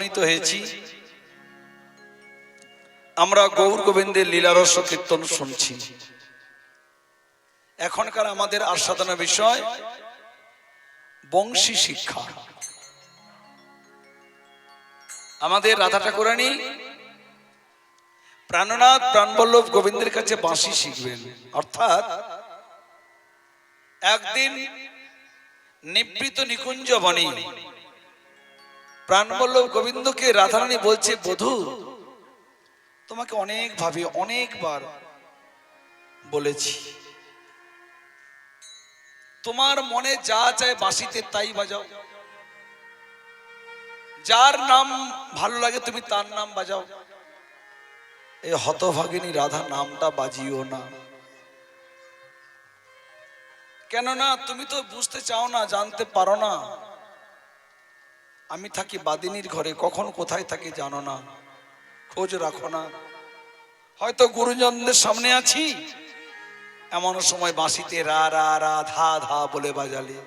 উপনীত হয়েছি। আমরা গৌর গোবিন্দের লীলারস কীর্তন শুনছি। এখনকার আমাদের আস্বাদনা বিষয় বংশী শিক্ষা। আমাদের রাধা ঠাকুরানী প্রাণনাথ প্রাণবল্লভ গোবিন্দের কাছে বাঁশি শিখবেন। অর্থাৎ একদিন নিবৃত নিকুঞ্জ বনে প্রাণবল্লভ গোবিন্দকে রাধারানী বলছে, বধূ তোমাকে অনেকভাবে অনেকবার বলেছি, তোমার মনে যা চায় বাঁশিতে তাই বাজাও, যার নাম ভালো লাগে তুমি তার নাম বাজাও, এই হতভাগিনী রাধা নামটা বাজিও না। কেননা তুমি তো বুঝতে চাও না, জানতে পারো না আমি থাকি বাদিনীর ঘরে, কখন কোথায় থাকি জানো না, খোঁজ রাখো না। হয়তো গুরুজনদের সামনে আছি, এমন সময় বাঁশিতে রা রা রা ধা ধা বলে বাজালে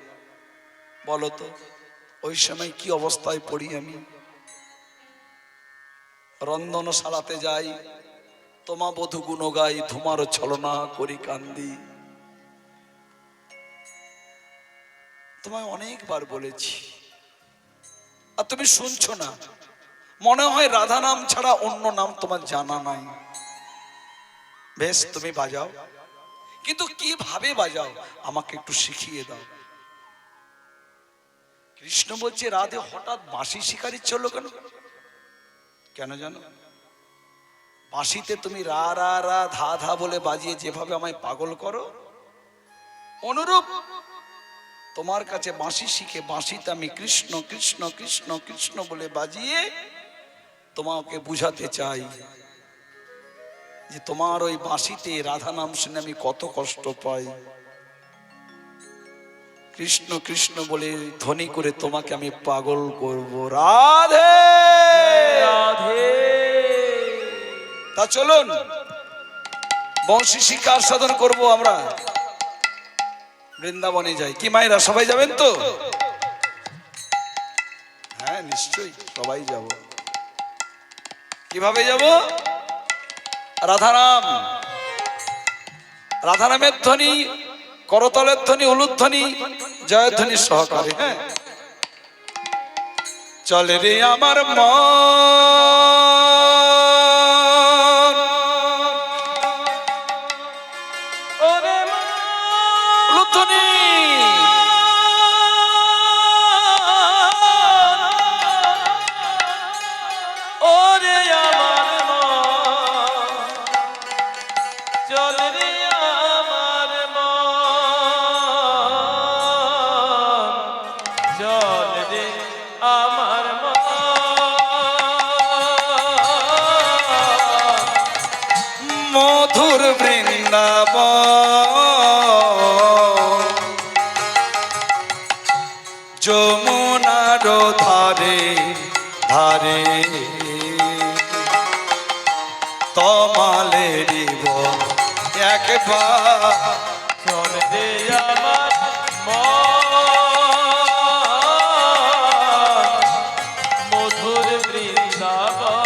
বলো তো ওই সময় কি অবস্থায় পড়ি আমি? রন্ধনশালাতে যাই, তোমা বধূ গুণ গাই, তোমার ছলনা করি কান্দি। তোমায় অনেকবার বলেছি আর তুমি শুনছো না। মনে হয় রাধা নাম ছাড়া অন্য নাম তোমার জানা নাই। বেশ, তুমি বাজাও, কিন্তু কিভাবে বাজাও আমাকে একটু শিখিয়ে দাও। কৃষ্ণ বলছে, রাধে হঠাৎ বাঁশি শিকার ইচ্ছে হলো কেন? কেন জানো? বাঁশিতে তুমি রা রা রা ধা ধা বলে বাজিয়ে যেভাবে আমায় পাগল করো, অনুরূপ তোমার কাছে বাঁশি শিখে বাঁশিতে আমি কৃষ্ণ কৃষ্ণ কৃষ্ণ কৃষ্ণ বলে বাজিয়ে তোমাকে বুঝাতে চাই যে তোমার ওই বাঁশিতে রাধা নাম শুনে আমি কত কষ্ট পাই। কৃষ্ণ কৃষ্ণ বলে ধ্বনি করে তোমাকে আমি পাগল করব। রাধে রাধে। তা চলুন বংশী শিক্ষা সাধন করব আমরা, বৃন্দাবনে যাই। কি মায়েরা সবাই যাবেন তো? হ্যাঁ নিশ্চয়ই সবাই যাব। কিভাবে যাব? রাধারাম, রাধারামের ধ্বনি, করতলের ধ্বনি, উলুধ্বনি, জয়ধ্বনি সহকারে। হ্যাঁ, চলে রে আমার মন, উলুধ্বনি ওরে আমার মন, চলে রে আমার মন, চলে রে আমার মন, মধুর বৃন্দাবন, যমুনার ধারে ধারে, তমালেরি বন একবার চলে রে আমার মন, মধুর বৃন্দাবন,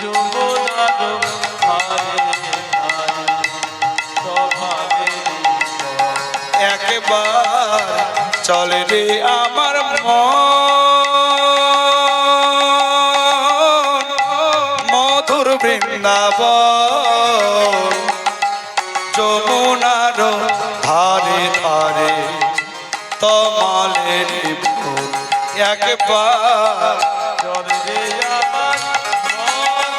যমুনার ধারে ধারে, তমালেরি বন একবার চলে রে আমার মন, মধুর বৃন্দাবন, যমুনার ধারে ধারে, তমালের বন একবার চলে রে আমার মন।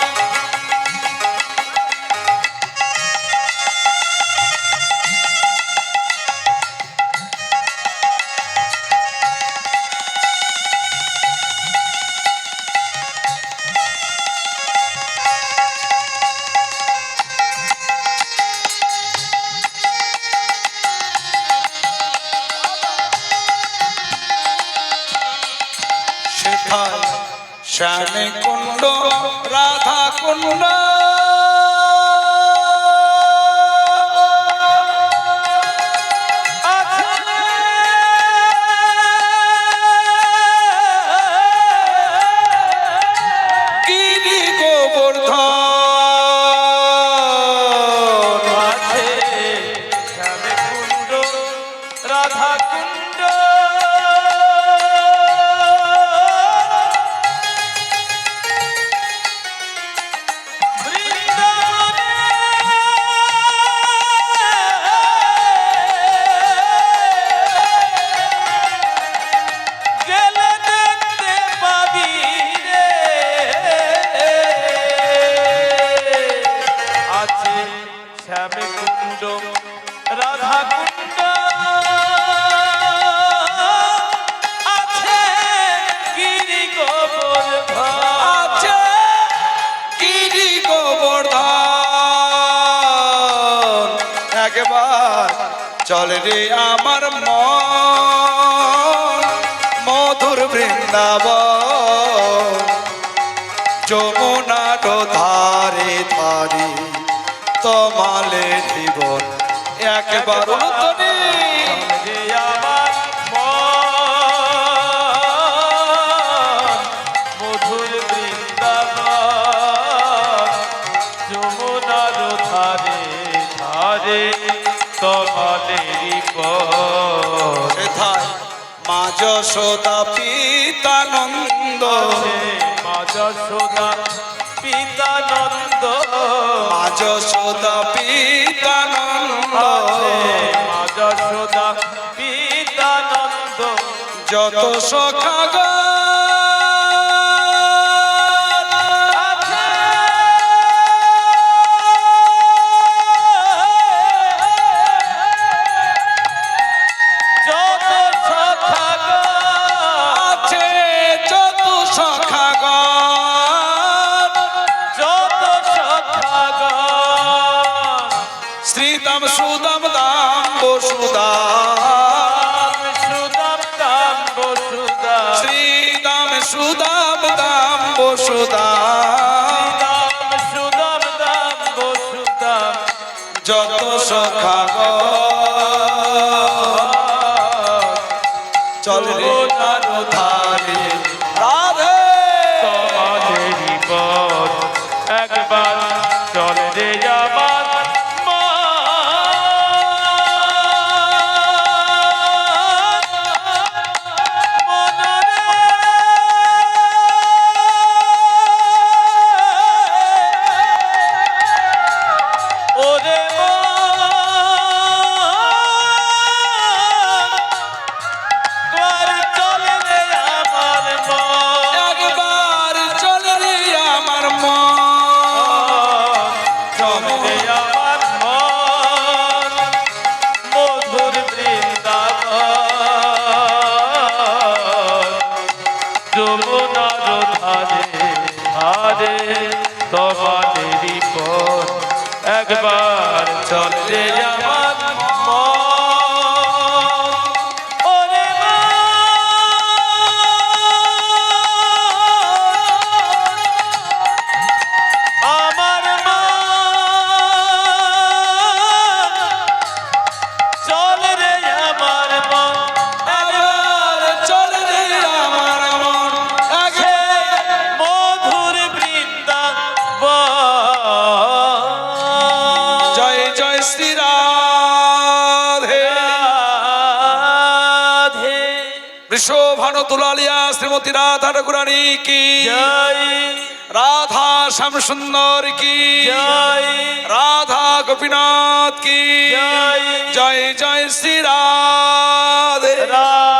শ্যাম কুণ্ড রাধা কুণ্ড, চল রে আমার মন মধুর বৃন্দাবন যমুনার ধারে ধারে তমালে জীবন একবার উত্তরে আমার মন মধুর বৃন্দাবন যমুনার ধারে ধারে তমালেরই পথ সেথায় মা যশোদা পিতানন্দ মা যশোদা পিতানন্দ মা যশোদা পিতানন্দ মা যশোদা পিতানন্দ যত সখা গো যত সখা আছে যত সখা গো যত সখা শ্রীদাম সুদাম দাম বসুদাম সুদাম দাম বসুদা শ্রীদাম সুদাম দাম বসুদাম সুদাম দাম বসুদা যত সখা গো চল রে তার ধারে রাধে তোমাদেরই পথ একবার চল রে আমার ওরে একবার চল রে আমার একবার চল রে আমার মন চল রে আমার মন মধুর বৃন্দাবন যমুনার ধারে ধারে তোমাদেরই পথ একবার চল রে আমার মন ওরে আমার চল রে আমার মন একবার চল রে আমার মন মধুর বৃন্দাবন জয় জয় শ্রী রাধে রাধে বৃষভানু তুলালিয়া শ্রীমতী রাধা ঠাকুরানী কি জয় রাধা শ্যাম সুন্দর কি জয় রাধা গোপীনাথ কি জয় জয় জয় শ্রী রাধে রাধে